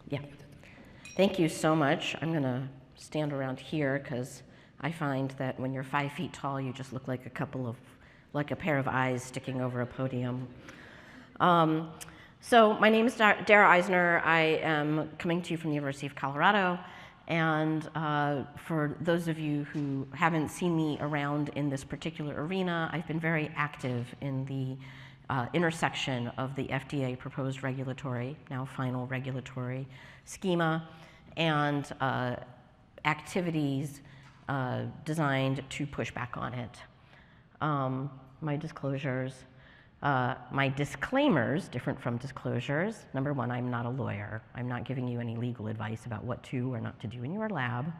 Yeah. Thank you so much. I'm going to stand around here because I find that when you're 5 feet tall, you just look like a pair of eyes sticking over a podium. So my name is Dara Aisner. I am coming to you from the University of Colorado. And for those of you who haven't seen me around in this particular arena, I've been very active in the intersection of the FDA proposed regulatory, now final regulatory schema, and activities designed to push back on it. My disclosures. My disclaimers, different from disclosures. Number one, I'm not a lawyer. I'm not giving you any legal advice about what to or not to do in your lab.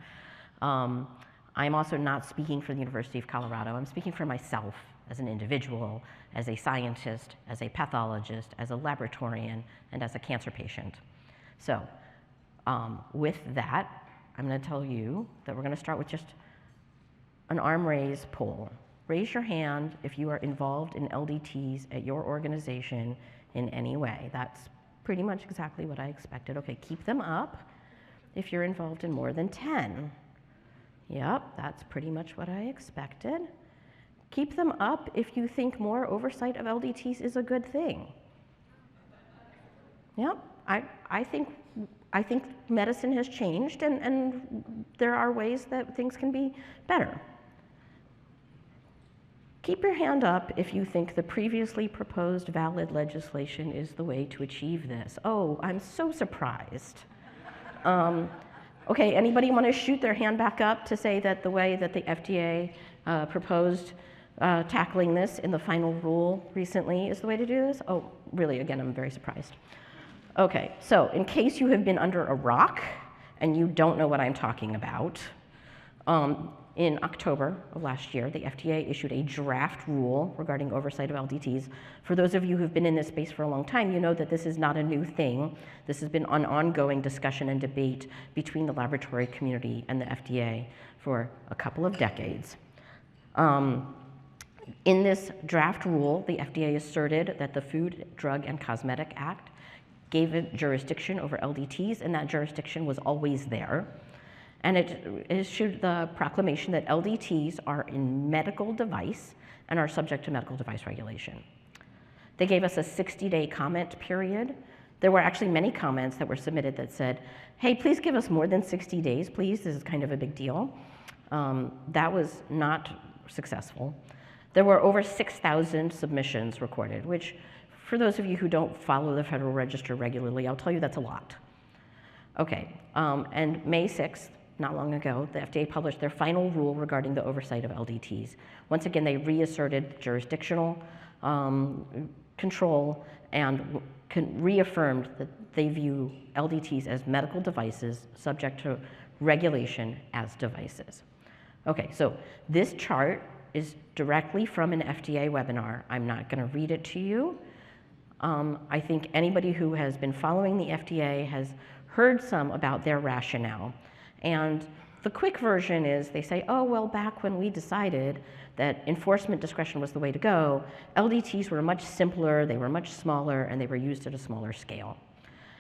I'm also not speaking for the University of Colorado. I'm speaking for myself as an individual, as a scientist, as a pathologist, as a laboratorian, and as a cancer patient. So with that, I'm going to tell you that we're going to start with just an arm raise poll. Raise your hand if you are involved in LDTs at your organization in any way. That's pretty much exactly what I expected. Okay, keep them up if you're involved in more than 10. Yep, that's pretty much what I expected. Keep them up if you think more oversight of LDTs is a good thing. Yep, I think medicine has changed and there are ways that things can be better. Keep your hand up if you think the previously proposed valid legislation is the way to achieve this. Oh, I'm so surprised. Okay, anybody want to shoot their hand back up to say that the way that the FDA proposed tackling this in the final rule recently is the way to do this? Oh, really, again, I'm very surprised. Okay, so in case you have been under a rock and you don't know what I'm talking about, in October of last year, the FDA issued a draft rule regarding oversight of LDTs. For those of you who've been in this space for a long time, you know that this is not a new thing. This has been an ongoing discussion and debate between the laboratory community and the FDA for a couple of decades. In this draft rule, the FDA asserted that the Food, Drug, and Cosmetic Act gave it jurisdiction over LDTs, and that jurisdiction was always there. And it issued the proclamation that LDTs are a medical device and are subject to medical device regulation. They gave us a 60-day comment period. There were actually many comments that were submitted that said, hey, please give us more than 60 days, please. This is kind of a big deal. That was not successful. There were over 6,000 submissions recorded, which for those of you who don't follow the Federal Register regularly, I'll tell you that's a lot. Okay, and May 6th, not long ago, the FDA published their final rule regarding the oversight of LDTs. Once again, they reasserted jurisdictional control and reaffirmed that they view LDTs as medical devices subject to regulation as devices. Okay, so this chart is directly from an FDA webinar. I'm not going to read it to you. I think anybody who has been following the FDA has heard some about their rationale. And the quick version is they say, oh, well, back when we decided that enforcement discretion was the way to go, LDTs were much simpler, they were much smaller, and they were used at a smaller scale.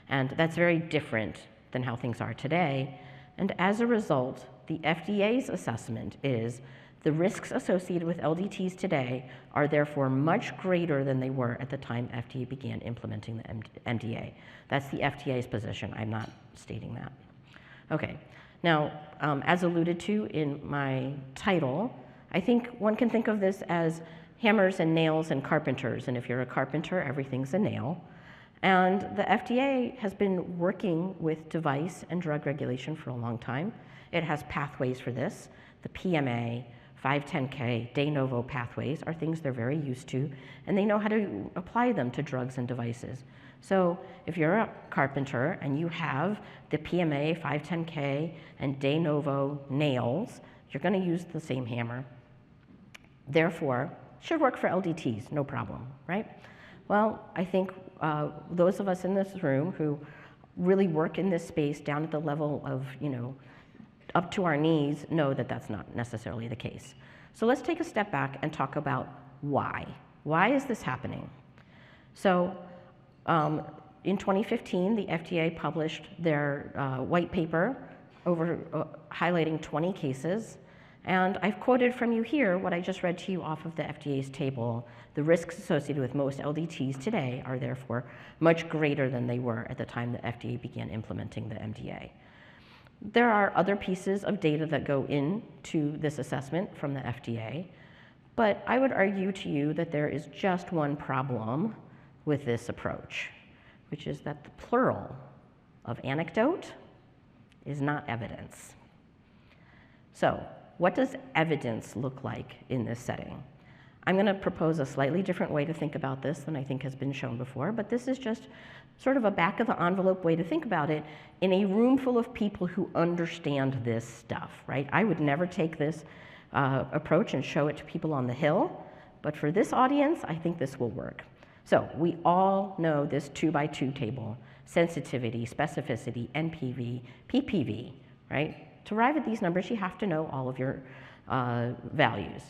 And that's very different than how things are today. And as a result, the FDA's assessment is the risks associated with LDTs today are therefore much greater than they were at the time FDA began implementing the MDA. That's the FDA's position. I'm not stating that. Okay. Now, as alluded to in my title, I think one can think of this as hammers and nails and carpenters. And if you're a carpenter, everything's a nail. And the FDA has been working with device and drug regulation for a long time. It has pathways for this. The PMA, 510K, de novo pathways are things they're very used to, and they know how to apply them to drugs and devices. So if you're a carpenter and you have the PMA, 510K, and de novo nails, you're going to use the same hammer. Therefore, should work for LDTs, no problem, right? Well, I think those of us in this room who really work in this space down at the level of, up to our knees know that that's not necessarily the case. So let's take a step back and talk about why. Why is this happening? So In 2015, the FDA published their white paper highlighting 20 cases. And I've quoted from you here what I just read to you off of the FDA's table. The risks associated with most LDTs today are therefore much greater than they were at the time the FDA began implementing the MDA. There are other pieces of data that go into this assessment from the FDA, but I would argue to you that there is just one problem with this approach, which is that the plural of anecdote is not evidence. So, what does evidence look like in this setting? I'm going to propose a slightly different way to think about this than I think has been shown before, but this is just sort of a back of the envelope way to think about it in a room full of people who understand this stuff, right? I would never take this approach and show it to people on the Hill, but for this audience, I think this will work. So we all know this 2x2 table: sensitivity, specificity, NPV, PPV, right? To arrive at these numbers, you have to know all of your values.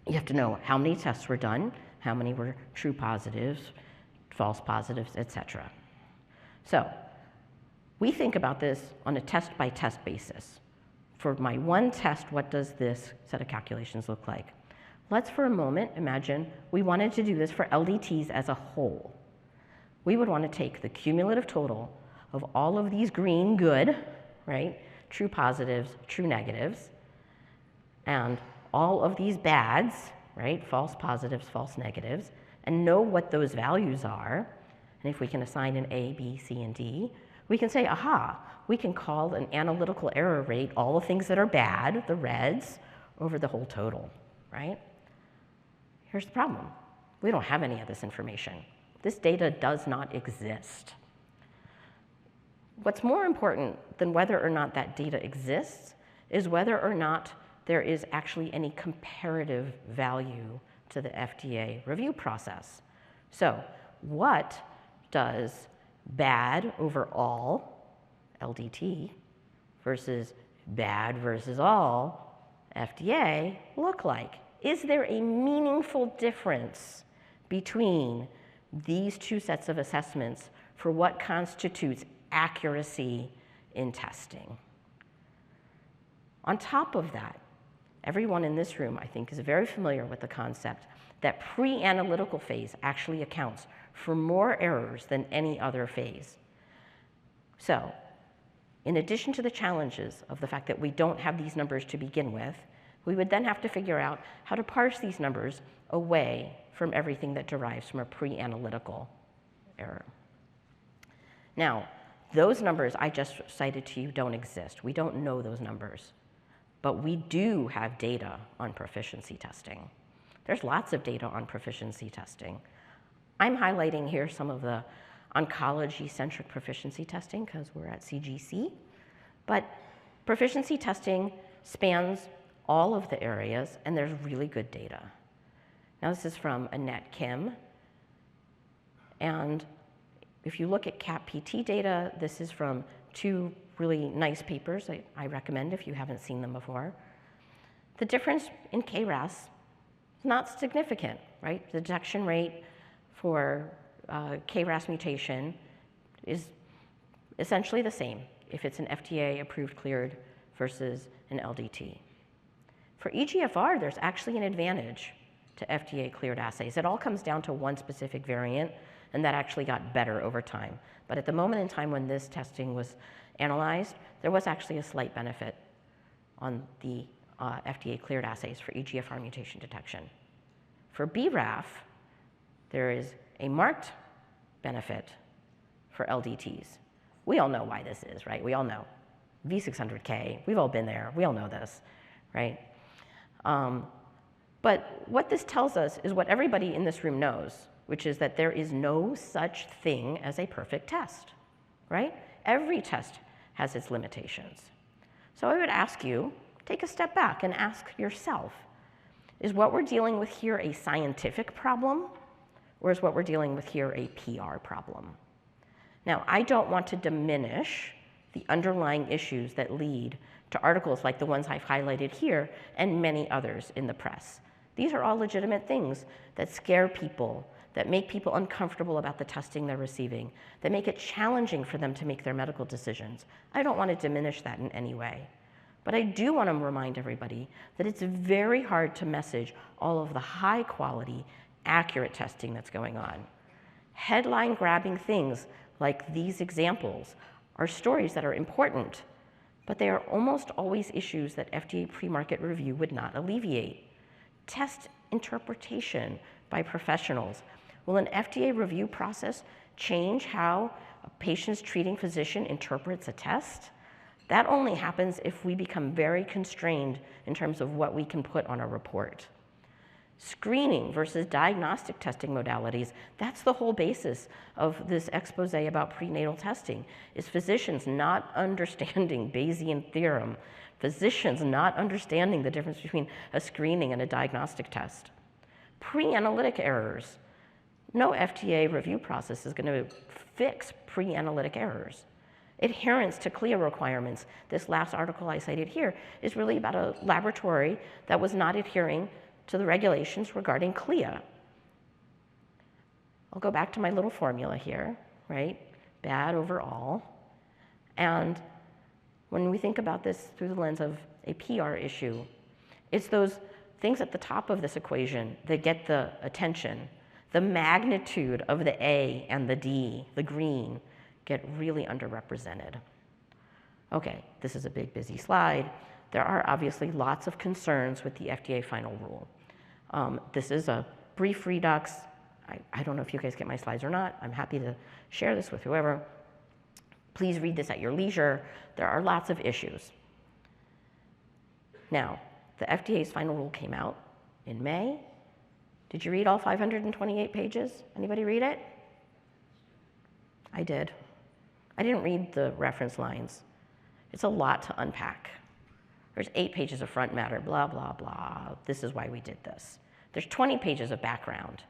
You have to know how many tests were done, how many were true positives, false positives, etc. So we think about this on a test-by-test basis. For my one test, what does this set of calculations look like? Let's for a moment imagine we wanted to do this for LDTs as a whole. We would want to take the cumulative total of all of these green good, right? True positives, true negatives, and all of these bads, right? False positives, false negatives, and know what those values are. And if we can assign an A, B, C, and D, we can say, aha, we can call an analytical error rate all the things that are bad, the reds, over the whole total, right? Here's the problem. We don't have any of this information. This data does not exist. What's more important than whether or not that data exists is whether or not there is actually any comparative value to the FDA review process. So what does bad over all LDT versus bad versus all FDA look like? Is there a meaningful difference between these two sets of assessments for what constitutes accuracy in testing? On top of that, everyone in this room, I think, is very familiar with the concept that pre-analytical phase actually accounts for more errors than any other phase. So, in addition to the challenges of the fact that we don't have these numbers to begin with, we would then have to figure out how to parse these numbers away from everything that derives from a pre-analytical error. Now, those numbers I just cited to you don't exist. We don't know those numbers. But we do have data on proficiency testing. There's lots of data on proficiency testing. I'm highlighting here some of the oncology-centric proficiency testing because we're at CGC. But proficiency testing spans all of the areas, and there's really good data. Now, this is from Annette Kim. And if you look at CAP-PT data, this is from two really nice papers I recommend if you haven't seen them before. The difference in KRAS is not significant, right? The detection rate for KRAS mutation is essentially the same if it's an FDA approved cleared versus an LDT. For EGFR, there's actually an advantage to FDA cleared assays. It all comes down to one specific variant, and that actually got better over time. But at the moment in time when this testing was analyzed, there was actually a slight benefit on the FDA cleared assays for EGFR mutation detection. For BRAF, there is a marked benefit for LDTs. We all know why this is, right? We all know. V600K, we've all been there. We all know this, right? But what this tells us is what everybody in this room knows, which is that there is no such thing as a perfect test, right? Every test has its limitations. So I would ask you, take a step back and ask yourself, is what we're dealing with here a scientific problem, or is what we're dealing with here a PR problem? Now, I don't want to diminish the underlying issues that lead to articles like the ones I've highlighted here and many others in the press. These are all legitimate things that scare people, that make people uncomfortable about the testing they're receiving, that make it challenging for them to make their medical decisions. I don't want to diminish that in any way. But I do want to remind everybody that it's very hard to message all of the high quality, accurate testing that's going on. Headline grabbing things like these examples are stories that are important, but they are almost always issues that FDA pre-market review would not alleviate. Test interpretation by professionals. Will an FDA review process change how a patient's treating physician interprets a test? That only happens if we become very constrained in terms of what we can put on a report. Screening versus diagnostic testing modalities, that's the whole basis of this expose about prenatal testing, is physicians not understanding Bayesian theorem, physicians not understanding the difference between a screening and a diagnostic test. Pre-analytic errors. No FDA review process is going to fix pre-analytic errors. Adherence to CLIA requirements. This last article I cited here is really about a laboratory that was not adhering to the regulations regarding CLIA. I'll go back to my little formula here, right? Bad overall. And when we think about this through the lens of a PR issue, it's those things at the top of this equation that get the attention. The magnitude of the A and the D, the green, get really underrepresented. Okay, this is a big, busy slide. There are obviously lots of concerns with the FDA final rule. This is a brief redux. I don't know if you guys get my slides or not. I'm happy to share this with whoever. Please read this at your leisure. There are lots of issues. Now, the FDA's final rule came out in May. Did you read all 528 pages? Anybody read it? I did. I didn't read the reference lines. It's a lot to unpack. There's 8 pages of front matter, blah, blah, blah. This is why we did this. There's 20 pages of background,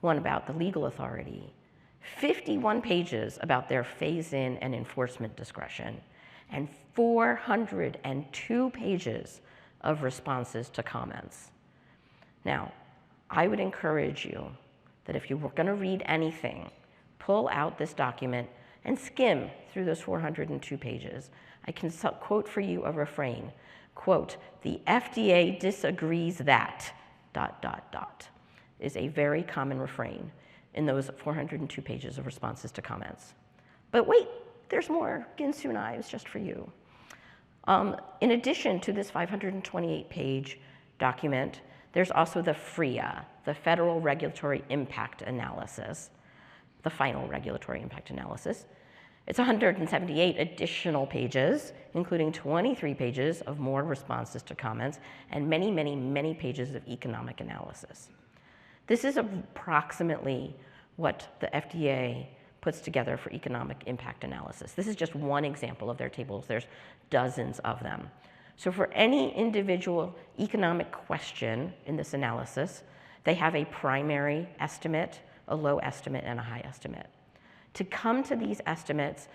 one about the legal authority, 51 pages about their phase-in and enforcement discretion, and 402 pages of responses to comments. Now, I would encourage you that if you were going to read anything, pull out this document and skim through those 402 pages. I can quote for you a refrain. Quote, "The FDA disagrees that, ... is a very common refrain in those 402 pages of responses to comments. But wait, there's more Ginsu knives just for you. In addition to this 528-page document, there's also the FRIA, the Federal Regulatory Impact Analysis, the final regulatory impact analysis. It's 178 additional pages, including 23 pages of more responses to comments and many, many, many pages of economic analysis. This is approximately what the FDA puts together for economic impact analysis. This is just one example of their tables. There's dozens of them. So for any individual economic question in this analysis, they have a primary estimate, a low estimate, and a high estimate. To come to these estimates,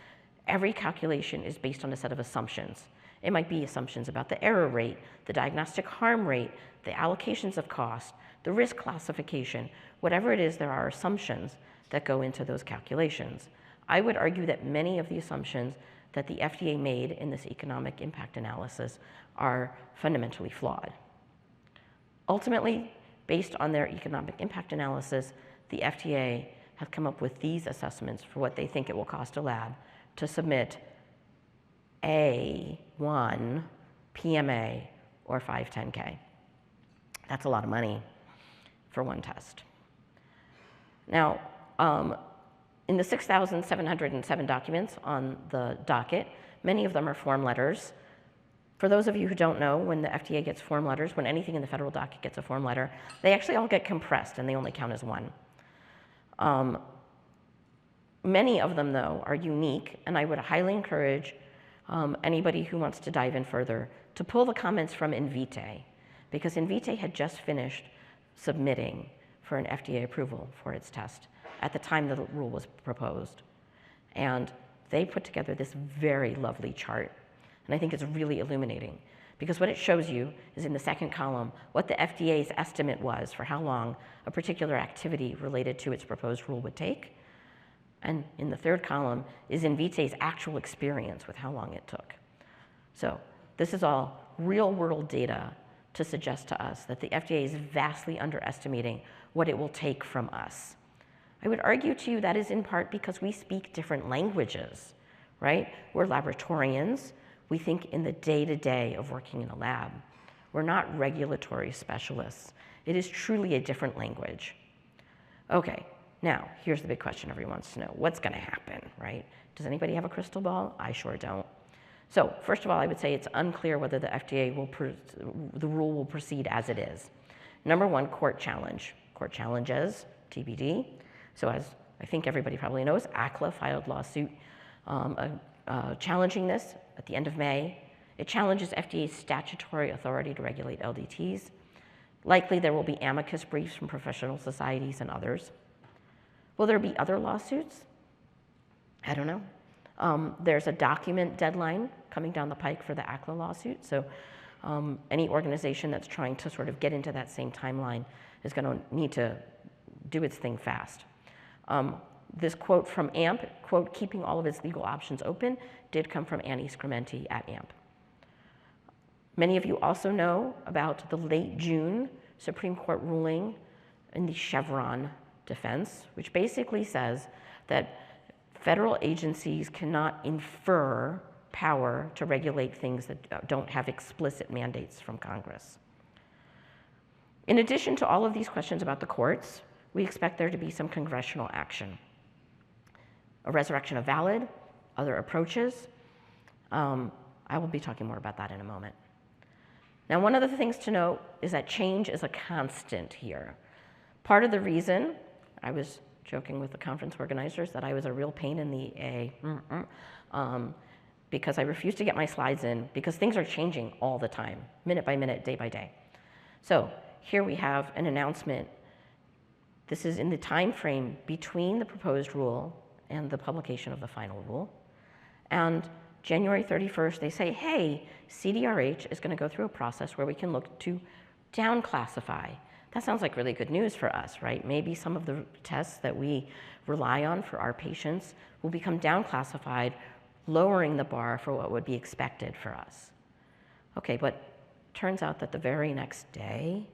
every calculation is based on a set of assumptions. It might be assumptions about the error rate, the diagnostic harm rate, the allocations of cost, the risk classification. Whatever it is, there are assumptions that go into those calculations. I would argue that many of the assumptions that the FDA made in this economic impact analysis are fundamentally flawed. Ultimately, based on their economic impact analysis, the FDA has come up with these assessments for what they think it will cost a lab to submit A1 PMA or 510K. That's a lot of money for one test. Now, in the 6,707 documents on the docket, many of them are form letters. For those of you who don't know, when the FDA gets form letters, when anything in the federal docket gets a form letter, they actually all get compressed and they only count as one. Many of them, though, are unique, and I would highly encourage anybody who wants to dive in further to pull the comments from Invitae, because Invitae had just finished submitting for an FDA approval for its test at the time the rule was proposed. And they put together this very lovely chart, and I think it's really illuminating, Because what it shows you is in the second column what the FDA's estimate was for how long a particular activity related to its proposed rule would take. And in the third column is Invitae's actual experience with how long it took. So this is all real-world data to suggest to us that the FDA is vastly underestimating what it will take from us. I would argue to you that is in part because we speak different languages, right? We're laboratorians. We think in the day-to-day of working in a lab. We're not regulatory specialists. It is truly a different language. Okay, now here's the big question everyone wants to know. What's gonna happen, right? Does anybody have a crystal ball? I sure don't. So first of all, I would say it's unclear whether the FDA the rule will proceed as it is. Number one, court challenge. Court challenges, TBD. So as I think everybody probably knows, ACLA filed lawsuit challenging this at the end of May. It challenges FDA's statutory authority to regulate LDTs. Likely there will be amicus briefs from professional societies and others. Will there be other lawsuits? I don't know. There's a document deadline coming down the pike for the ACLA lawsuit. So any organization that's trying to sort of get into that same timeline is going to need to do its thing fast. This quote from AMP, quote, keeping all of its legal options open, did come from Annie Scrimenti at AMP. Many of you also know about the late June Supreme Court ruling in the Chevron defense, which basically says that federal agencies cannot infer power to regulate things that don't have explicit mandates from Congress. In addition to all of these questions about the courts, we expect there to be some congressional action. A resurrection of valid, other approaches. I will be talking more about that in a moment. Now, one of the things to note is that change is a constant here. Part of the reason, I was joking with the conference organizers that I was a real pain in the because I refused to get my slides in because things are changing all the time, minute by minute, day by day. So here we have an announcement. This is in the time frame between the proposed rule and the publication of the final rule. And January 31st, they say, hey, CDRH is going to go through a process where we can look to down-classify. That sounds like really good news for us, right? Maybe some of the tests that we rely on for our patients will become down-classified, lowering the bar for what would be expected for us. Okay, but turns out that the very next day,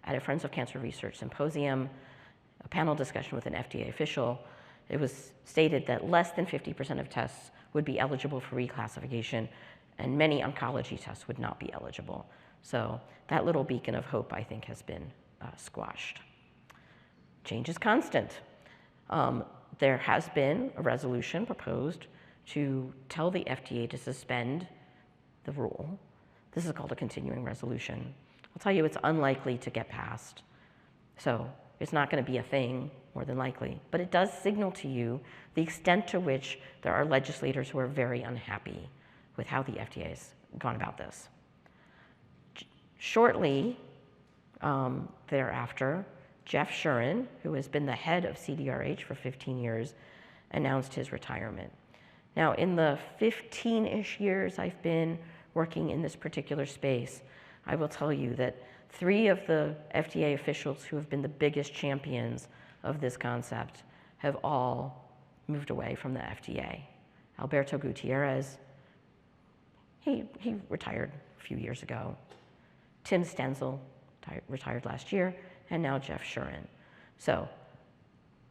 at a Friends of Cancer Research symposium, a panel discussion with an FDA official, it was stated that less than 50% of tests would be eligible for reclassification, and many oncology tests would not be eligible. So that little beacon of hope, I think, has been squashed. Change is constant. There has been a resolution proposed to tell the FDA to suspend the rule. This is called a continuing resolution. I'll tell you, it's unlikely to get passed. So it's not going to be a thing, more than likely. But it does signal to you the extent to which there are legislators who are very unhappy with how the FDA has gone about this. Shortly thereafter, Jeff Shuren, who has been the head of CDRH for 15 years, announced his retirement. Now, in the 15-ish years I've been working in this particular space, I will tell you that 3 of the FDA officials who have been the biggest champions of this concept have all moved away from the FDA. Alberto Gutierrez, he retired a few years ago. Tim Stenzel retired last year, and now Jeff Shuren. So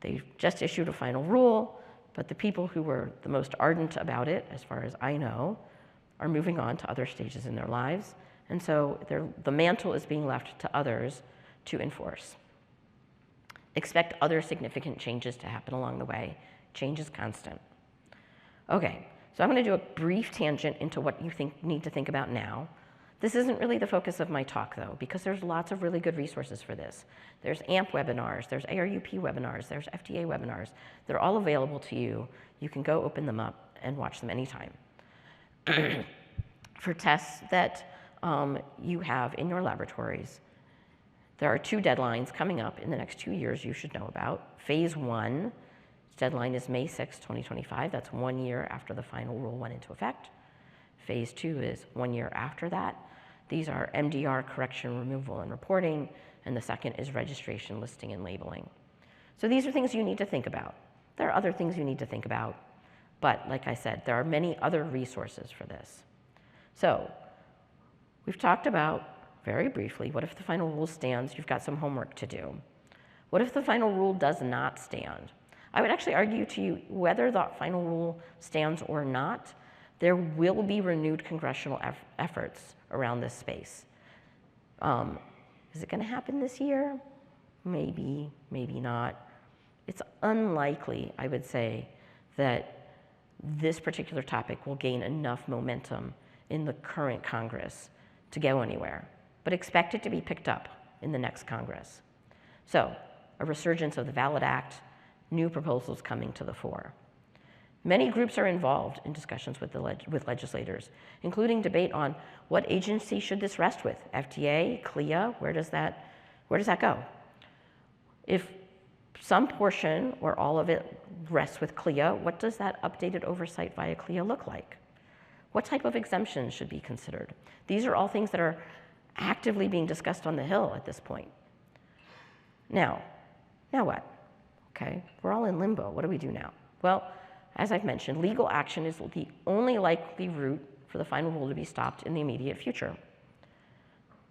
they just issued a final rule, but the people who were the most ardent about it, as far as I know, are moving on to other stages in their lives. And so the mantle is being left to others to enforce. Expect other significant changes to happen along the way. Change is constant. Okay, so I'm going to do a brief tangent into what you need to think about now. This isn't really the focus of my talk, though, because there's lots of really good resources for this. There's AMP webinars, there's ARUP webinars, there's FDA webinars. They're all available to you. You can go open them up and watch them anytime. For tests that you have in your laboratories, there are 2 deadlines coming up in the next 2 years you should know about. Phase 1, deadline is May 6, 2025. That's 1 year after the final rule went into effect. Phase 2 is 1 year after that. These are MDR, correction, removal, and reporting, and the second is registration, listing, and labeling. So these are things you need to think about. There are other things you need to think about, but like I said, there are many other resources for this. So we've talked about, very briefly, what if the final rule stands? You've got some homework to do. What if the final rule does not stand? I would actually argue to you, whether the final rule stands or not, there will be renewed congressional efforts around this space. Is it going to happen this year? Maybe, maybe not. It's unlikely, I would say, that this particular topic will gain enough momentum in the current Congress to go anywhere, but expect it to be picked up in the next Congress. So, a resurgence of the VALID Act, new proposals coming to the fore. Many groups are involved in discussions with legislators, including debate on what agency should this rest with? FDA, CLIA, where does that go? If some portion or all of it rests with CLIA, what does that updated oversight via CLIA look like? What type of exemptions should be considered? These are all things that are actively being discussed on the Hill at this point. Now what? Okay, we're all in limbo. What do we do now? Well, as I've mentioned, legal action is the only likely route for the final rule to be stopped in the immediate future.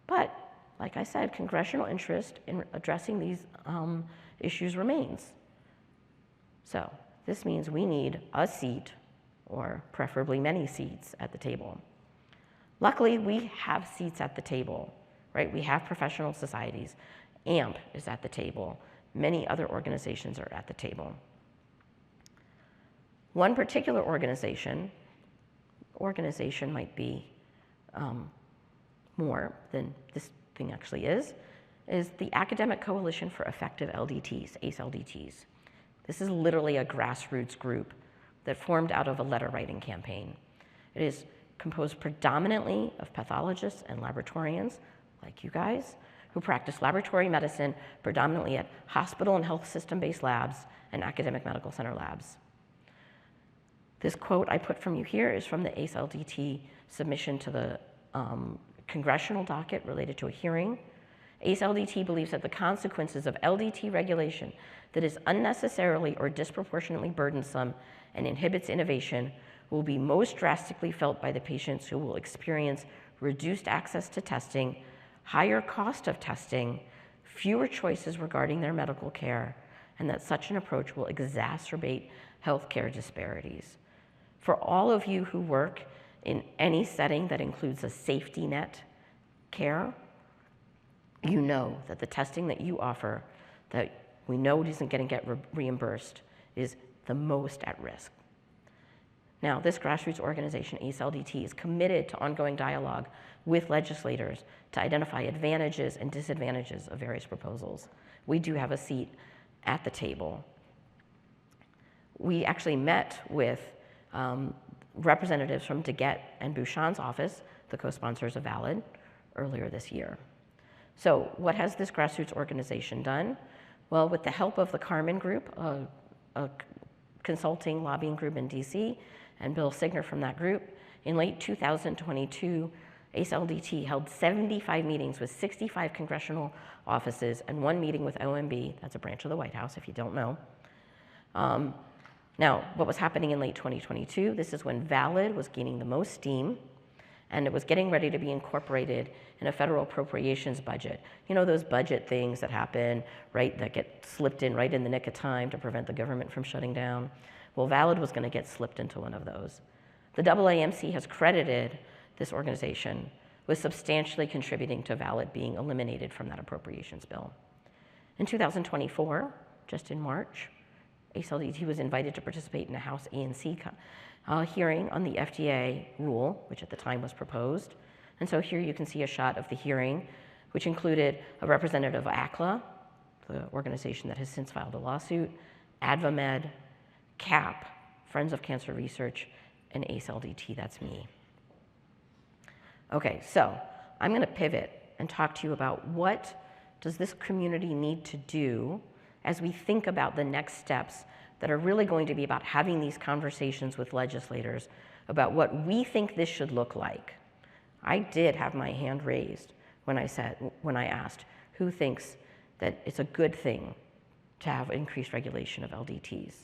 But, like I said, congressional interest in addressing these issues remains. So, this means we need a seat, or preferably many seats, at the table. Luckily, we have seats at the table, right? We have professional societies. AMP is at the table. Many other organizations are at the table. One particular organization might be more than this thing actually is the Academic Coalition for Effective LDTs, ACE-LDTs. This is literally a grassroots group that formed out of a letter writing campaign. It is composed predominantly of pathologists and laboratorians, like you guys, who practice laboratory medicine predominantly at hospital and health system-based labs and academic medical center labs. This quote I put from you here is from the ACE-LDT submission to the congressional docket related to a hearing. ACE-LDT believes that the consequences of LDT regulation that is unnecessarily or disproportionately burdensome and inhibits innovation will be most drastically felt by the patients who will experience reduced access to testing, higher cost of testing, fewer choices regarding their medical care, and that such an approach will exacerbate healthcare disparities. For all of you who work in any setting that includes a safety net care, you know that the testing that you offer that we know isn't going to get reimbursed is the most at risk. Now, this grassroots organization, ACE-LDT, is committed to ongoing dialogue with legislators to identify advantages and disadvantages of various proposals. We do have a seat at the table. We actually met with representatives from DeGette and Bouchon's office, the co-sponsors of VALID, earlier this year. So what has this grassroots organization done? Well, with the help of the Carmen Group, a consulting lobbying group in DC, and Bill Signer from that group, in late 2022, ACE-LDT held 75 meetings with 65 congressional offices and 1 meeting with OMB, that's a branch of the White House if you don't know. Now, what was happening in late 2022, this is when VALID was gaining the most steam, and it was getting ready to be incorporated in a federal appropriations budget. You know those budget things that happen, right, that get slipped in right in the nick of time to prevent the government from shutting down? Well, VALID was going to get slipped into one of those. The AAMC has credited this organization with substantially contributing to VALID being eliminated from that appropriations bill. In 2024, just in March, ACE-LDT was invited to participate in a House ANC hearing on the FDA rule, which at the time was proposed. And so here you can see a shot of the hearing, which included a representative of ACLA, the organization that has since filed a lawsuit, AdvaMed, CAP, Friends of Cancer Research, and ACE-LDT, that's me. Okay, so I'm going to pivot and talk to you about what does this community need to do as we think about the next steps that are really going to be about having these conversations with legislators about what we think this should look like. I did have my hand raised when I asked who thinks that it's a good thing to have increased regulation of LDTs.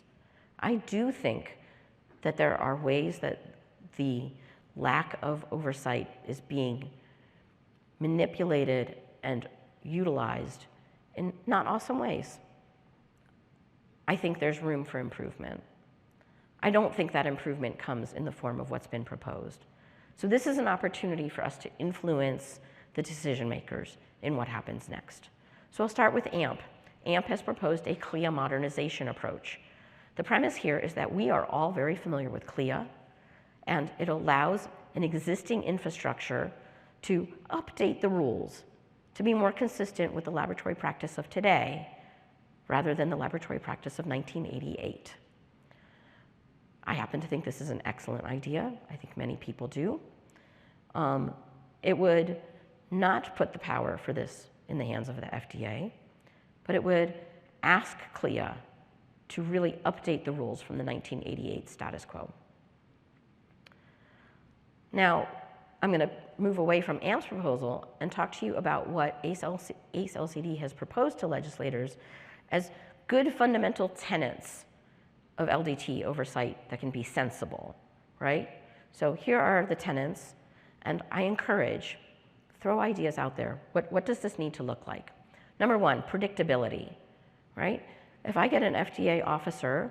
I do think that there are ways that the lack of oversight is being manipulated and utilized in not awesome ways. I think there's room for improvement. I don't think that improvement comes in the form of what's been proposed. So this is an opportunity for us to influence the decision makers in what happens next. So I'll start with AMP. AMP has proposed a CLIA modernization approach. The premise here is that we are all very familiar with CLIA, and it allows an existing infrastructure to update the rules to be more consistent with the laboratory practice of today rather than the laboratory practice of 1988. I happen to think this is an excellent idea. I think many people do. It would not put the power for this in the hands of the FDA, but it would ask CLIA to really update the rules from the 1988 status quo. Now, I'm going to move away from AMP's proposal and talk to you about what ACE LCD has proposed to legislators as good fundamental tenets of LDT oversight that can be sensible, right? So here are the tenets, and I encourage, throw ideas out there. What does this need to look like? Number one, predictability, right? If I get an FDA officer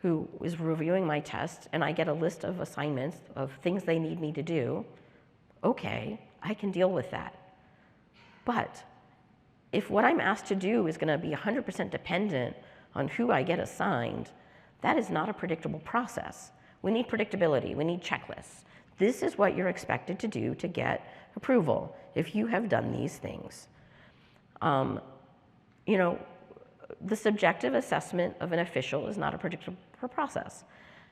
who is reviewing my tests and I get a list of assignments of things they need me to do, okay, I can deal with that. But if what I'm asked to do is going to be 100% dependent on who I get assigned, that is not a predictable process. We need predictability. We need checklists. This is what you're expected to do to get approval if you have done these things. The subjective assessment of an official is not a predictable process.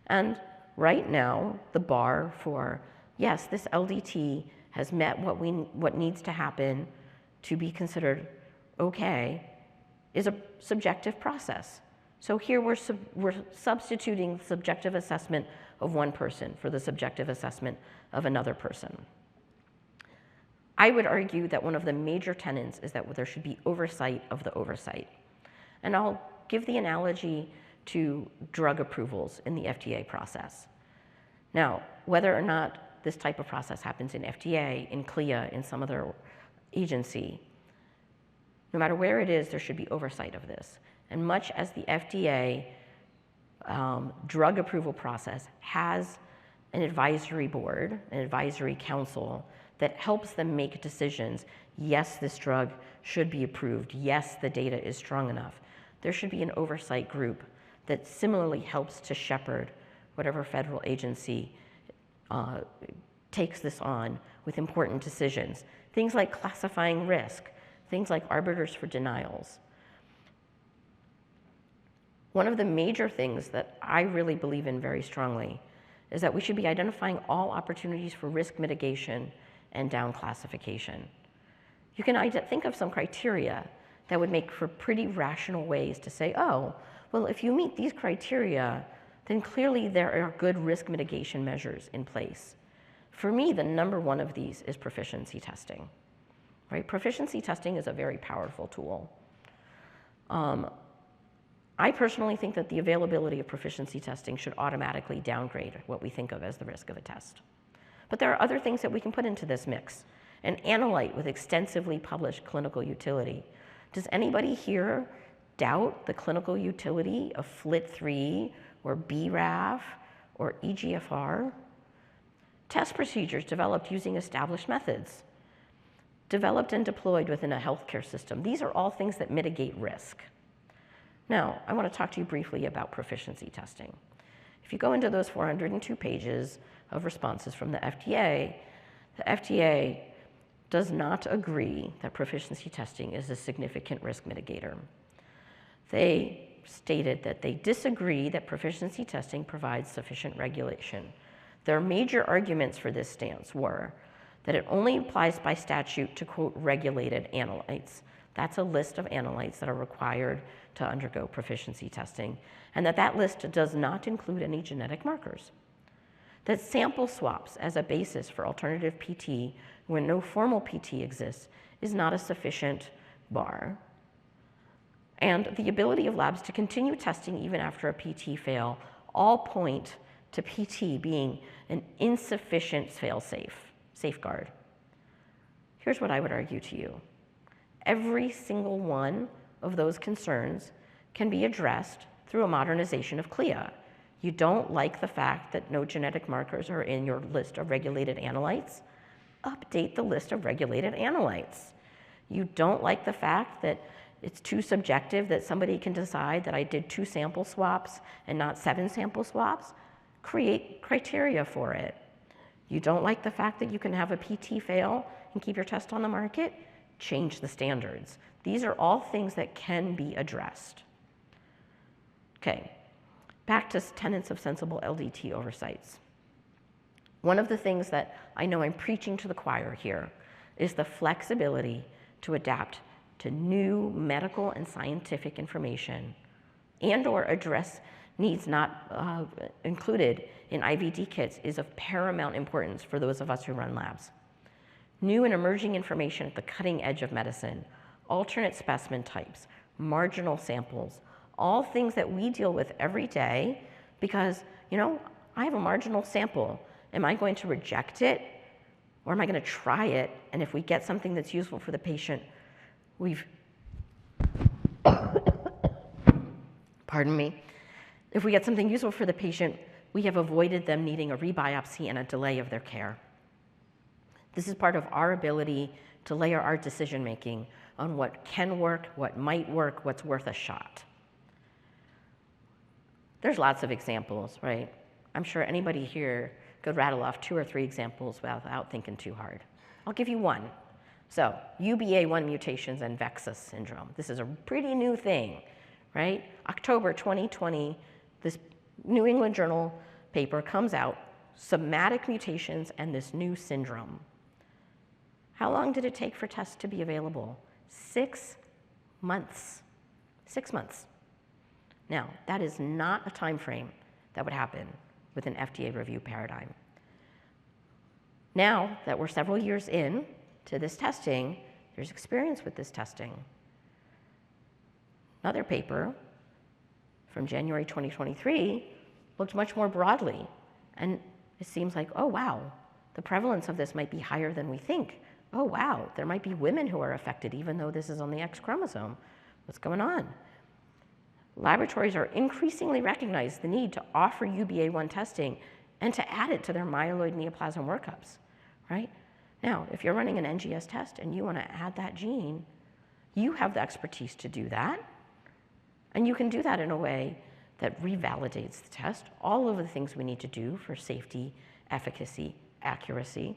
And right now, the bar for, yes, this LDT has met what needs to happen to be considered okay, is a subjective process. So here we're substituting subjective assessment of one person for the subjective assessment of another person. I would argue that one of the major tenets is that there should be oversight of the oversight. And I'll give the analogy to drug approvals in the FDA process. Now, whether or not this type of process happens in FDA, in CLIA, in some other agency, no matter where it is, there should be oversight of this. And much as the FDA drug approval process has an advisory board, an advisory council that helps them make decisions, yes, this drug should be approved, yes, the data is strong enough, there should be an oversight group that similarly helps to shepherd whatever federal agency takes this on with important decisions. Things like classifying risk, things like arbiters for denials. One of the major things that I really believe in very strongly is that we should be identifying all opportunities for risk mitigation and down classification. You can think of some criteria that would make for pretty rational ways to say, oh, well, if you meet these criteria, then clearly there are good risk mitigation measures in place. For me, the number one of these is proficiency testing, right? Proficiency testing is a very powerful tool. I personally think that the availability of proficiency testing should automatically downgrade what we think of as the risk of a test. But there are other things that we can put into this mix. An analyte with extensively published clinical utility. Does anybody here doubt the clinical utility of FLT3 or BRAF or EGFR? Test procedures developed using established methods. Developed and deployed within a healthcare system. These are all things that mitigate risk. Now, I want to talk to you briefly about proficiency testing. If you go into those 402 pages of responses from the FDA does not agree that proficiency testing is a significant risk mitigator. They stated that they disagree that proficiency testing provides sufficient regulation. Their major arguments for this stance were that it only applies by statute to, quote, regulated analytes. That's a list of analytes that are required to undergo proficiency testing, and that list does not include any genetic markers. that sample swaps as a basis for alternative PT when no formal PT exists is not a sufficient bar. And the ability of labs to continue testing even after a PT fail all point to PT being an insufficient safeguard. Here's what I would argue to you. Every single one of those concerns can be addressed through a modernization of CLIA. You don't like the fact that no genetic markers are in your list of regulated analytes? Update the list of regulated analytes. You don't like the fact that it's too subjective that somebody can decide that I did 2 sample swaps and not 7 sample swaps? Create criteria for it. You don't like the fact that you can have a PT fail and keep your test on the market? Change the standards. These are all things that can be addressed. Okay, back to tenets of sensible LDT oversights. One of the things that I know I'm preaching to the choir here is the flexibility to adapt to new medical and scientific information and/or address needs not included in IVD kits is of paramount importance for those of us who run labs. New and emerging information at the cutting edge of medicine, alternate specimen types, marginal samples, all things that we deal with every day because, you know, I have a marginal sample. Am I going to reject it or am I going to try it? And if we get something that's useful for the patient, pardon me, if we get something useful for the patient, we have avoided them needing a rebiopsy and a delay of their care. This is part of our ability to layer our decision making on what can work, what might work, what's worth a shot. There's lots of examples, right? I'm sure anybody here could rattle off 2 or 3 examples without thinking too hard. I'll give you one. So, UBA1 mutations and VEXAS syndrome. This is a pretty new thing, right? October 2020, this New England Journal paper comes out, somatic mutations and this new syndrome. How long did it take for tests to be available? 6 months. 6 months. Now, that is not a time frame that would happen with an FDA review paradigm. Now that we're several years in to this testing, there's experience with this testing. Another paper from January 2023 looked much more broadly, and it seems like, oh wow, the prevalence of this might be higher than we think. Oh wow, there might be women who are affected even though this is on the X chromosome. What's going on? Laboratories are increasingly recognize the need to offer UBA1 testing and to add it to their myeloid neoplasm workups, right? Now, if you're running an NGS test and you want to add that gene, you have the expertise to do that, and you can do that in a way that revalidates the test, all of the things we need to do for safety, efficacy, accuracy,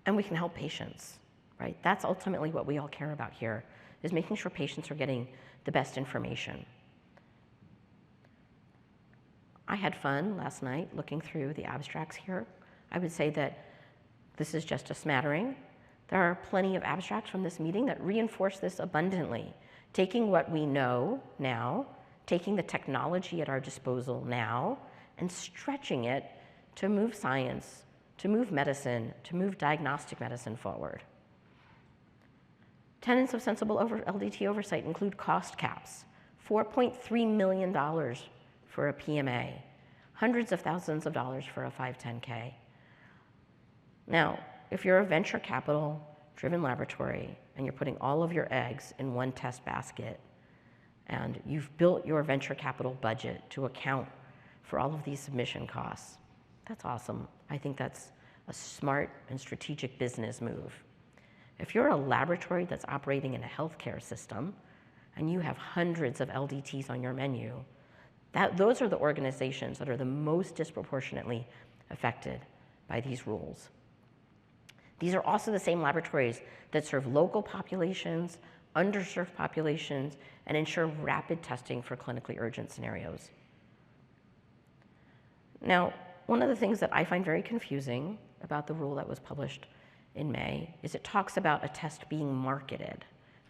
and we can help patients, right? That's ultimately what we all care about here, is making sure patients are getting the best information. I had fun last night looking through the abstracts here. I would say that this is just a smattering. There are plenty of abstracts from this meeting that reinforce this abundantly, taking what we know now, taking the technology at our disposal now, and stretching it to move science, to move medicine, to move diagnostic medicine forward. Tenets of sensible LDT oversight include cost caps, $4.3 million for a PMA, hundreds of thousands of dollars for a 510K. Now, if you're a venture capital driven laboratory and you're putting all of your eggs in one test basket and you've built your venture capital budget to account for all of these submission costs, that's awesome. I think that's a smart and strategic business move. If you're a laboratory that's operating in a healthcare system and you have hundreds of LDTs on your menu, those are the organizations that are the most disproportionately affected by these rules. These are also the same laboratories that serve local populations, underserved populations, and ensure rapid testing for clinically urgent scenarios. Now, one of the things that I find very confusing about the rule that was published in May is it talks about a test being marketed.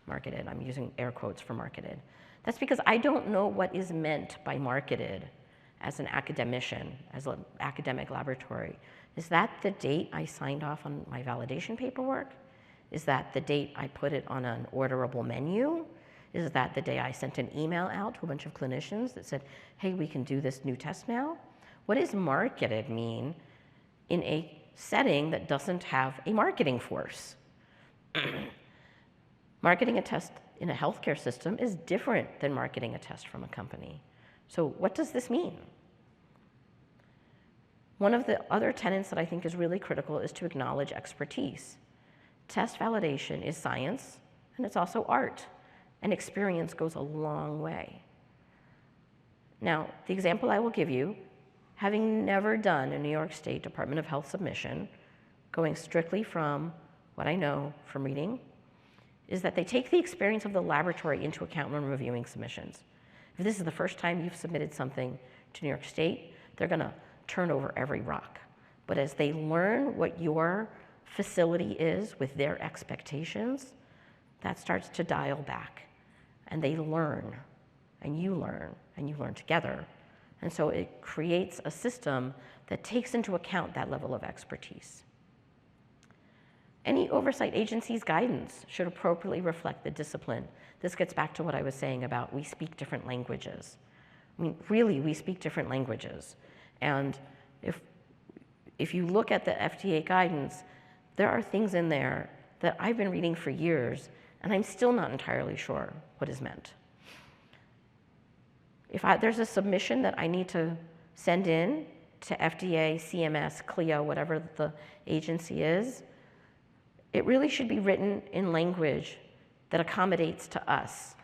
Marketed, I'm using air quotes for marketed. That's because I don't know what is meant by marketed. as an academician, as an academic laboratory? Is that the date I signed off on my validation paperwork? Is that the date I put it on an orderable menu? Is that the day I sent an email out to a bunch of clinicians that said, hey, we can do this new test now? What does marketed mean in a setting that doesn't have a marketing force? Marketing a test in a healthcare system is different than marketing a test from a company. So what does this mean? One of the other tenets that I think is really critical is to acknowledge expertise. Test validation is science, and it's also art, and experience goes a long way. Now, the example I will give you, having never done a New York State Department of Health submission, going strictly from what I know from reading, is that they take the experience of the laboratory into account when reviewing submissions. If this is the first time you've submitted something to New York State, they're gonna turn over every rock. But as they learn what your facility is with their expectations, that starts to dial back. And they learn, and you learn together. And so it creates a system that takes into account that level of expertise. Any oversight agency's guidance should appropriately reflect the discipline. This gets back to what I was saying about we speak different languages. I mean, really, we speak different languages. And if you look at the FDA guidance, there are things in there that I've been reading for years, and I'm still not entirely sure what is meant. If there's a submission that I need to send in to FDA, CMS, CLIA, whatever the agency is, it really should be written in language that accommodates to us.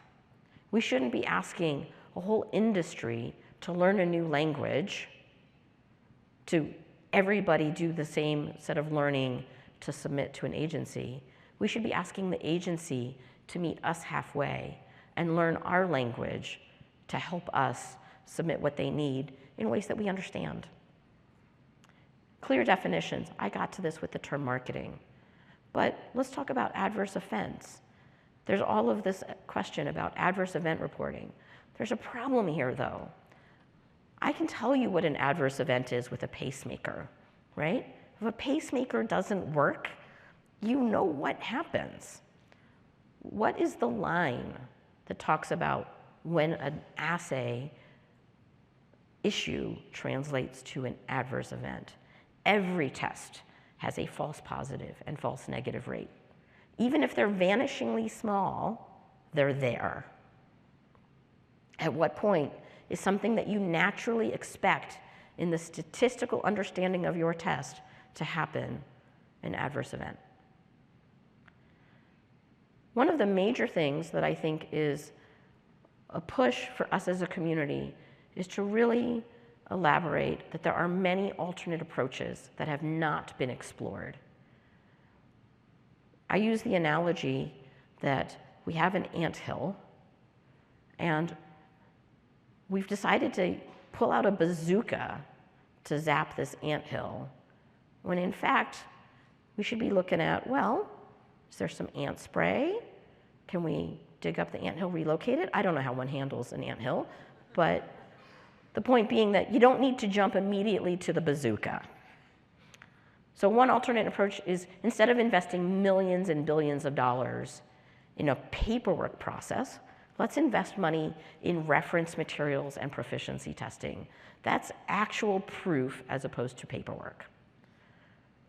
We shouldn't be asking a whole industry to learn a new language, to everybody do the same set of learning to submit to an agency. We should be asking the agency to meet us halfway and learn our language to help us submit what they need in ways that we understand. Clear definitions. I got to this with the term marketing. But let's talk about adverse events. There's all of this question about adverse event reporting. There's a problem here, though. I can tell you what an adverse event is with a pacemaker, right? If a pacemaker doesn't work, you know what happens. What is the line that talks about when an assay issue translates to an adverse event? Every test has a false positive and false negative rate. Even if they're vanishingly small, they're there. At what point is something that you naturally expect in the statistical understanding of your test to happen an adverse event? One of the major things that I think is a push for us as a community is to really elaborate that there are many alternate approaches that have not been explored. I use the analogy that we have an anthill, and we've decided to pull out a bazooka to zap this anthill, when in fact, we should be looking at, well, is there some ant spray? Can we dig up the anthill, relocate it? I don't know how one handles an anthill, but the point being that you don't need to jump immediately to the bazooka. So one alternate approach is, instead of investing millions and billions of dollars in a paperwork process, let's invest money in reference materials and proficiency testing. That's actual proof as opposed to paperwork.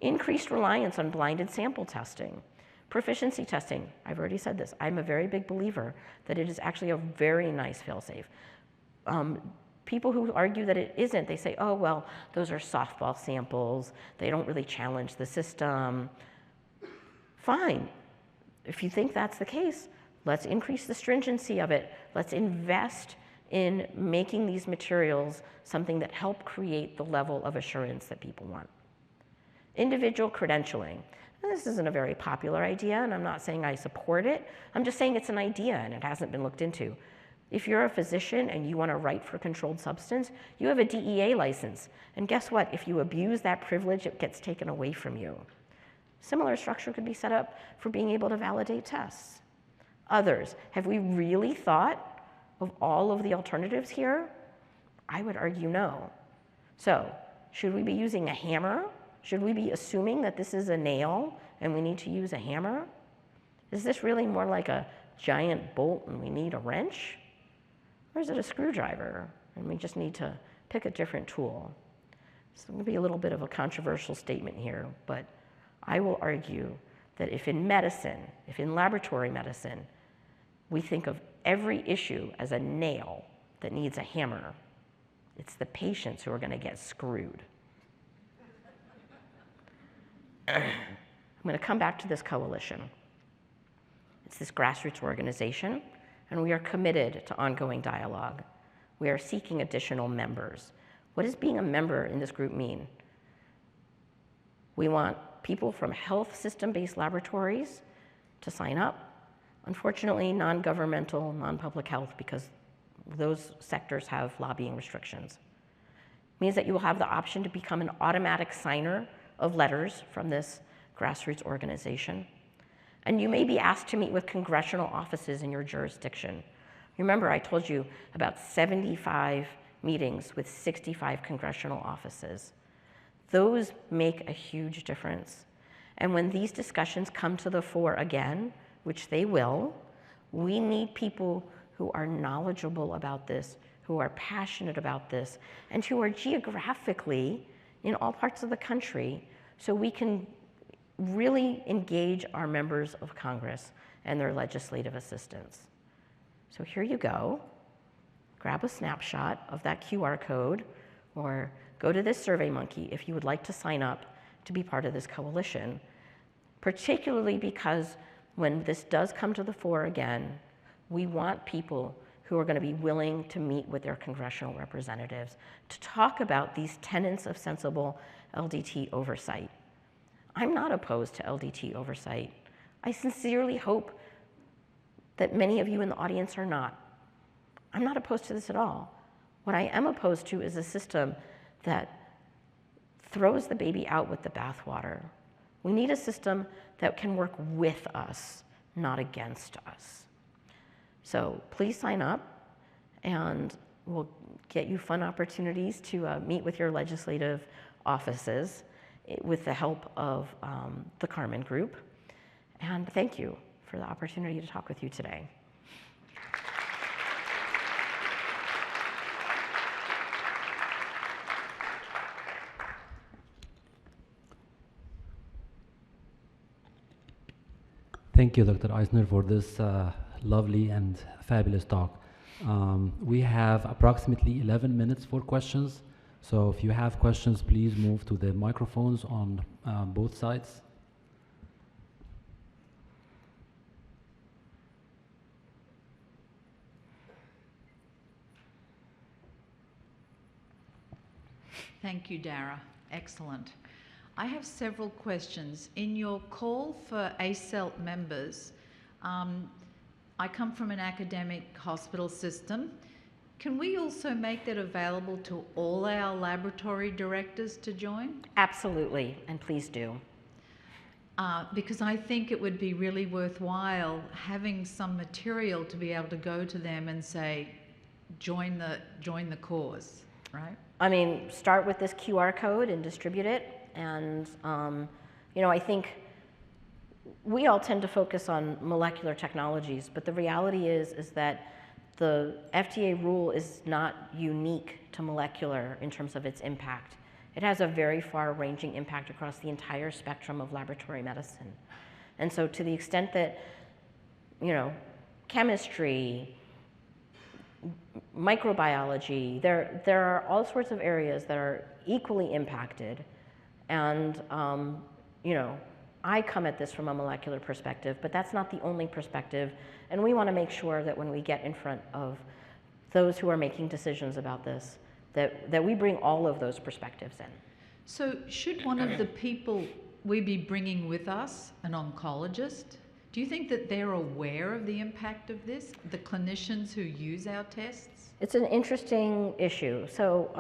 Increased reliance on blinded sample testing. Proficiency testing, I've already said this, I'm a very big believer that it is actually a very nice fail-safe. People who argue that it isn't, they say, oh, well, those are softball samples. They don't really challenge the system. Fine. If you think that's the case, let's increase the stringency of it. Let's invest in making these materials something that help create the level of assurance that people want. Individual credentialing. And this isn't a very popular idea, and I'm not saying I support it. I'm just saying it's an idea, and it hasn't been looked into. If you're a physician and you want to write for controlled substance, you have a DEA license. And guess what? If you abuse that privilege, it gets taken away from you. Similar structure could be set up for being able to validate tests. Others, have we really thought of all of the alternatives here? I would argue no. So, should we be using a hammer? Should we be assuming that this is a nail and we need to use a hammer? Is this really more like a giant bolt and we need a wrench? Or is it a screwdriver and we just need to pick a different tool? It's going to be a little bit of a controversial statement here, but I will argue that if in medicine, if in laboratory medicine, we think of every issue as a nail that needs a hammer, it's the patients who are going to get screwed. I'm going to come back to this coalition. It's this grassroots organization, and we are committed to ongoing dialogue. We are seeking additional members. What does being a member in this group mean? We want people from health system-based laboratories to sign up. Unfortunately, non-governmental, non-public health, because those sectors have lobbying restrictions. It means that you will have the option to become an automatic signer of letters from this grassroots organization. And you may be asked to meet with congressional offices in your jurisdiction. Remember, I told you about 75 meetings with 65 congressional offices. Those make a huge difference. And when these discussions come to the fore again, which they will, we need people who are knowledgeable about this, who are passionate about this, and who are geographically in all parts of the country, so we can really engage our members of Congress and their legislative assistants. So here you go. Grab a snapshot of that QR code, or go to this SurveyMonkey if you would like to sign up to be part of this coalition, particularly because when this does come to the fore again, we want people who are going to be willing to meet with their congressional representatives to talk about these tenets of sensible LDT oversight. I'm not opposed to LDT oversight. I sincerely hope that many of you in the audience are not. I'm not opposed to this at all. What I am opposed to is a system that throws the baby out with the bathwater. We need a system that can work with us, not against us. So please sign up, and we'll get you fun opportunities to meet with your legislative offices with the help of the Carmen Group. And thank you for the opportunity to talk with you today. Thank you, Dr. Aisner, for this lovely and fabulous talk. We have approximately 11 minutes for questions. So if you have questions, please move to the microphones on both sides. Thank you, Dara. Excellent. I have several questions. In your call for ACELT members, I come from an academic hospital system. Can we also make that available to all our laboratory directors to join? Absolutely, and please do. Because I think it would be really worthwhile having some material to be able to go to them and say, join the cause, right? I mean, start with this QR code and distribute it. And, I think we all tend to focus on molecular technologies, but the reality is that the FDA rule is not unique to molecular in terms of its impact. It has a very far-ranging impact across the entire spectrum of laboratory medicine. And so to the extent that, chemistry, microbiology, there are all sorts of areas that are equally impacted. And, I come at this from a molecular perspective, but that's not the only perspective. And we want to make sure that when we get in front of those who are making decisions about this, that we bring all of those perspectives in. So should one of the people we be bringing with us an oncologist? Do you think that they're aware of the impact of this, the clinicians who use our tests? It's an interesting issue. So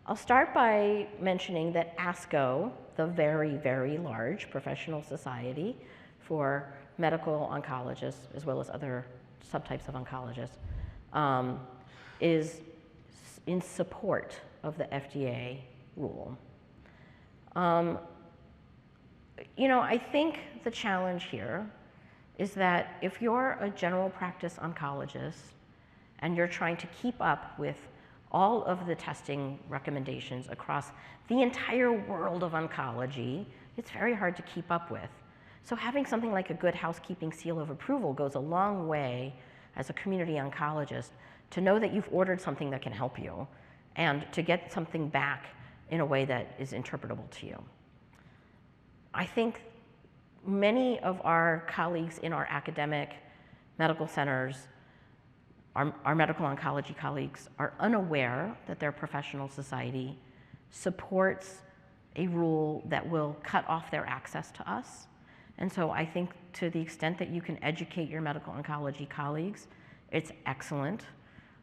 I'll start by mentioning that ASCO, the very, very large professional society for medical oncologists, as well as other subtypes of oncologists, is in support of the FDA rule. You know, I think the challenge here is that if you're a general practice oncologist and you're trying to keep up with all of the testing recommendations across the entire world of oncology, it's very hard to keep up with. So having something like a good housekeeping seal of approval goes a long way as a community oncologist to know that you've ordered something that can help you and to get something back in a way that is interpretable to you. I think many of our colleagues in our academic medical centers, our medical oncology colleagues, are unaware that their professional society supports a rule that will cut off their access to us. And so I think to the extent that you can educate your medical oncology colleagues, it's excellent.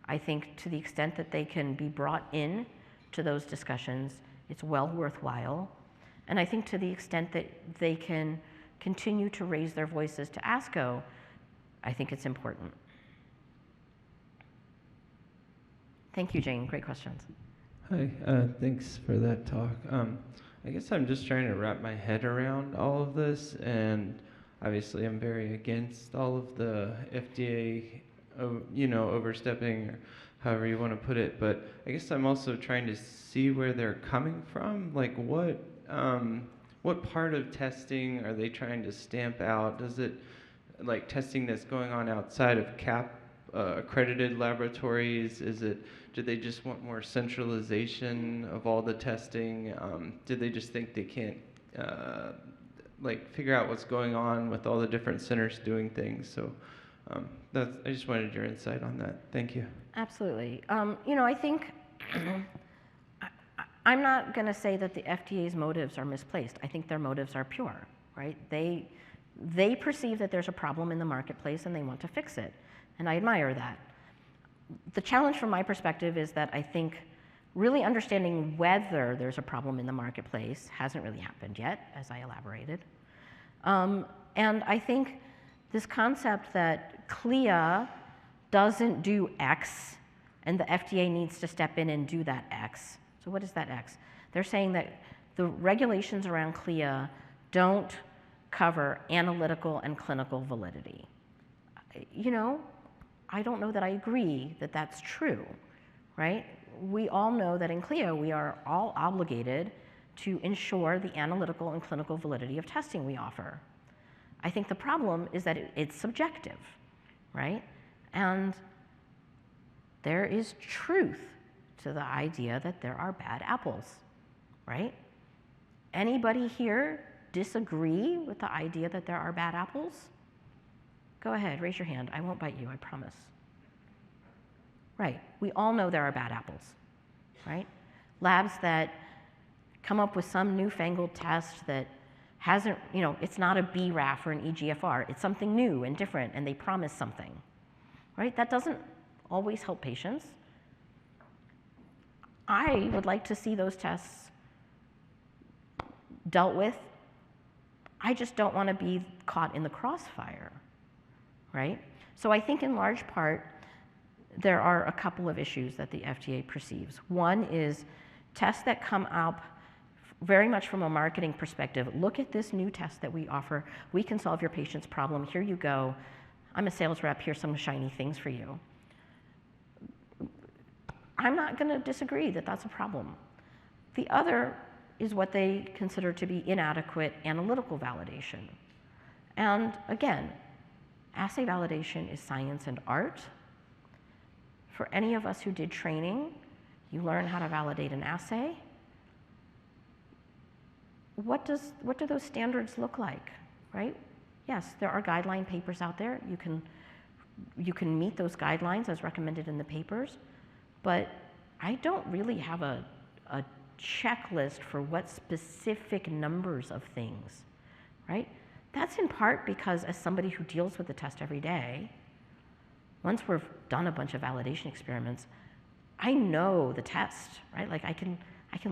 I think to the extent that they can be brought in to those discussions, it's well worthwhile. And I think to the extent that they can continue to raise their voices to ASCO, I think it's important. Thank you, Jane. Great questions. Hi, thanks for that talk. I guess I'm just trying to wrap my head around all of this, and obviously I'm very against all of the FDA, you know, overstepping, or however you want to put it, but I guess I'm also trying to see where they're coming from. Like what part of testing are they trying to stamp out? Does it, like testing that's going on outside of accredited laboratories? Do they just want more centralization of all the testing? Do they just think they can't like figure out what's going on with all the different centers doing things? So I just wanted your insight on that. Thank you. Absolutely. You know, I think I'm not going to say that the FDA's motives are misplaced. I think their motives are pure, right? They perceive that there's a problem in the marketplace and they want to fix it, and I admire that. The challenge from my perspective is that I think really understanding whether there's a problem in the marketplace hasn't really happened yet, as I elaborated. And I think this concept that CLIA doesn't do X and the FDA needs to step in and do that X. So what is that X? They're saying that the regulations around CLIA don't cover analytical and clinical validity. You know, I don't know that I agree that that's true, right? We all know that in CLIA we are all obligated to ensure the analytical and clinical validity of testing we offer. I think the problem is that it's subjective, right? And there is truth to the idea that there are bad apples, right? Anybody here disagree with the idea that there are bad apples? Go ahead, raise your hand. I won't bite you, I promise. Right, we all know there are bad apples, right? Labs that come up with some newfangled test that hasn't, you know, it's not a BRAF or an EGFR, it's something new and different and they promise something, right? That doesn't always help patients. I would like to see those tests dealt with. I just don't want to be caught in the crossfire, right? So I think in large part, there are a couple of issues that the FDA perceives. One is tests that come up very much from a marketing perspective. Look at this new test that we offer. We can solve your patient's problem. Here you go. I'm a sales rep. Here's some shiny things for you. I'm not going to disagree that that's a problem. The other is what they consider to be inadequate analytical validation. And again, assay validation is science and art. For any of us who did training, you learn how to validate an assay. What do those standards look like, right? Yes, there are guideline papers out there. You can meet those guidelines as recommended in the papers, but I don't really have a checklist for what specific numbers of things, right? That's in part because as somebody who deals with the test every day, once we've done a bunch of validation experiments, I know the test, right? Like I can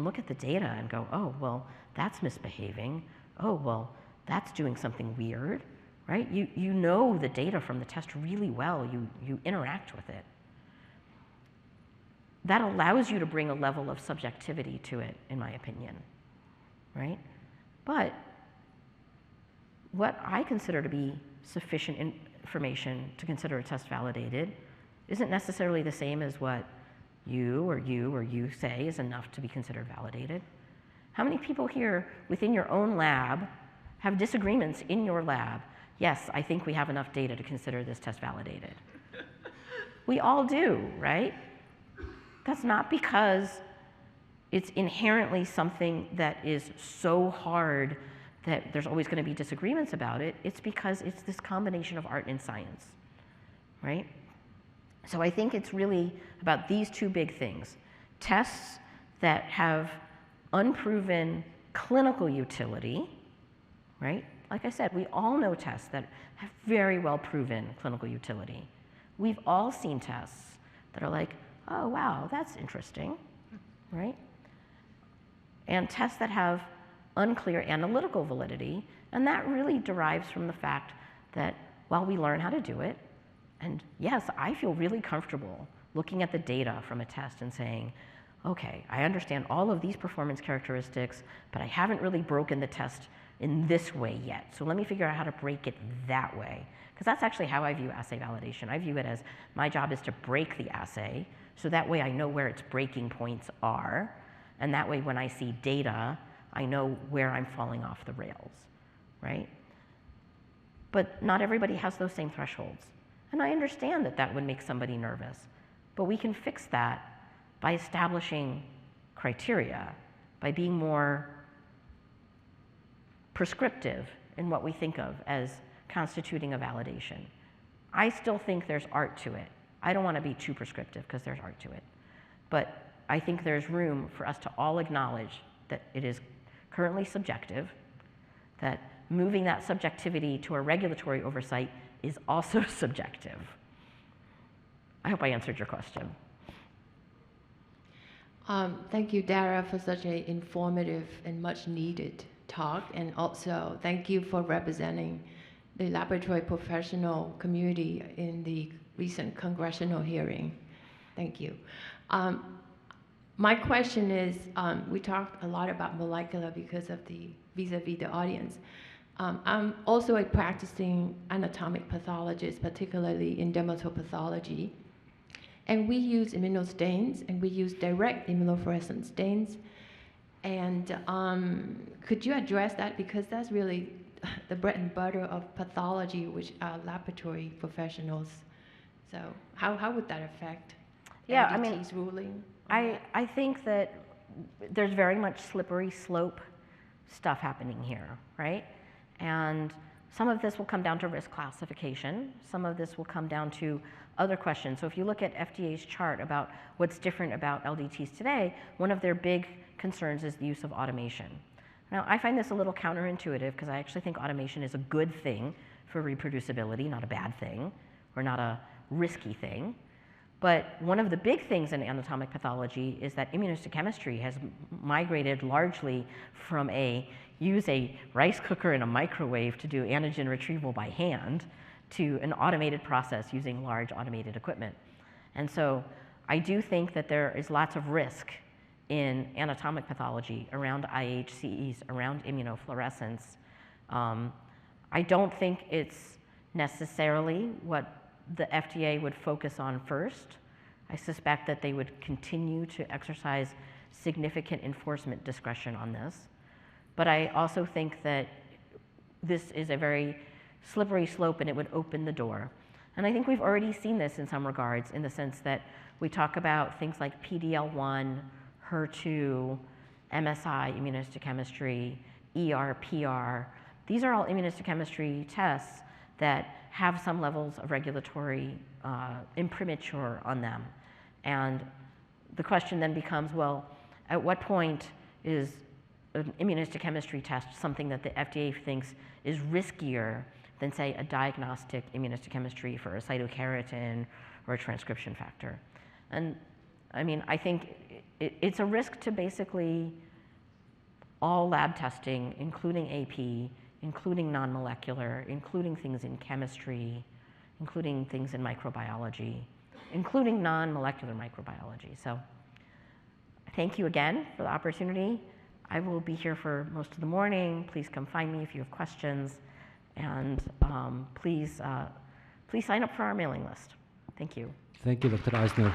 look at the data and go, oh, well, that's misbehaving. Oh, well, that's doing something weird, right? You know the data from the test really well. You interact with it. that allows you to bring a level of subjectivity to it, in my opinion, right? But what I consider to be sufficient information to consider a test validated isn't necessarily the same as what you say is enough to be considered validated. How many people here within your own lab have disagreements in your lab? Yes, I think we have enough data to consider this test validated. We all do, right? That's not because it's inherently something that is so hard that there's always going to be disagreements about it. It's because it's this combination of art and science, right? So I think it's really about these two big things. Tests that have unproven clinical utility, right? Like I said, we all know tests that have very well proven clinical utility. We've all seen tests that are like, oh, wow, that's interesting, right? And tests that have unclear analytical validity, and that really derives from the fact that while we learn how to do it, and yes, I feel really comfortable looking at the data from a test and saying, okay, I understand all of these performance characteristics, but I haven't really broken the test in this way yet. So let me figure out how to break it that way. Because that's actually how I view assay validation. I view it as my job is to break the assay, so that way I know where its breaking points are, and that way when I see data, I know where I'm falling off the rails, right? But not everybody has those same thresholds. And I understand that that would make somebody nervous, but we can fix that by establishing criteria, by being more prescriptive in what we think of as constituting a validation. I still think there's art to it. I don't want to be too prescriptive because there's art to it. But I think there's room for us to all acknowledge that it is currently subjective, that moving that subjectivity to a regulatory oversight is also subjective. I hope I answered your question. Thank you, Dara, for such an informative and much needed talk. And also, thank you for representing the laboratory professional community in the recent congressional hearing. Thank you. My question is, we talked a lot about molecular because of the vis-a-vis the audience. I'm also a practicing anatomic pathologist, particularly in dermatopathology. And we use immunostains, and we use direct immunofluorescent stains. And could you address that? Because that's really the bread and butter of pathology, which are laboratory professionals. So how would that affect NDT's ruling? I think that there's very much slippery slope stuff happening here, right? And some of this will come down to risk classification. Some of this will come down to other questions. So if you look at FDA's chart about what's different about LDTs today, one of their big concerns is the use of automation. Now, I find this a little counterintuitive because I actually think automation is a good thing for reproducibility, not a bad thing, or not a risky thing. But one of the big things in anatomic pathology is that immunohistochemistry has migrated largely from use a rice cooker and a microwave to do antigen retrieval by hand to an automated process using large automated equipment. And so I do think that there is lots of risk in anatomic pathology around IHCEs, around immunofluorescence. I don't think it's necessarily what the FDA would focus on first. I suspect that they would continue to exercise significant enforcement discretion on this. But I also think that this is a very slippery slope and it would open the door. And I think we've already seen this in some regards in the sense that we talk about things like PD-L1, HER2, MSI, immunohistochemistry, ER, PR. These are all immunohistochemistry tests that have some levels of regulatory imprimatur on them. And the question then becomes, well, at what point is an immunohistochemistry test something that the FDA thinks is riskier than, say, a diagnostic immunohistochemistry for a cytokeratin or a transcription factor? And I mean, I think it's a risk to basically all lab testing, including AP, including non-molecular, including things in chemistry, including things in microbiology, including non-molecular microbiology. So Thank you again for the opportunity. I will be here for most of the morning. Please come find me if you have questions. And please sign up for our mailing list. Thank you. Thank you, Dr. Aisner.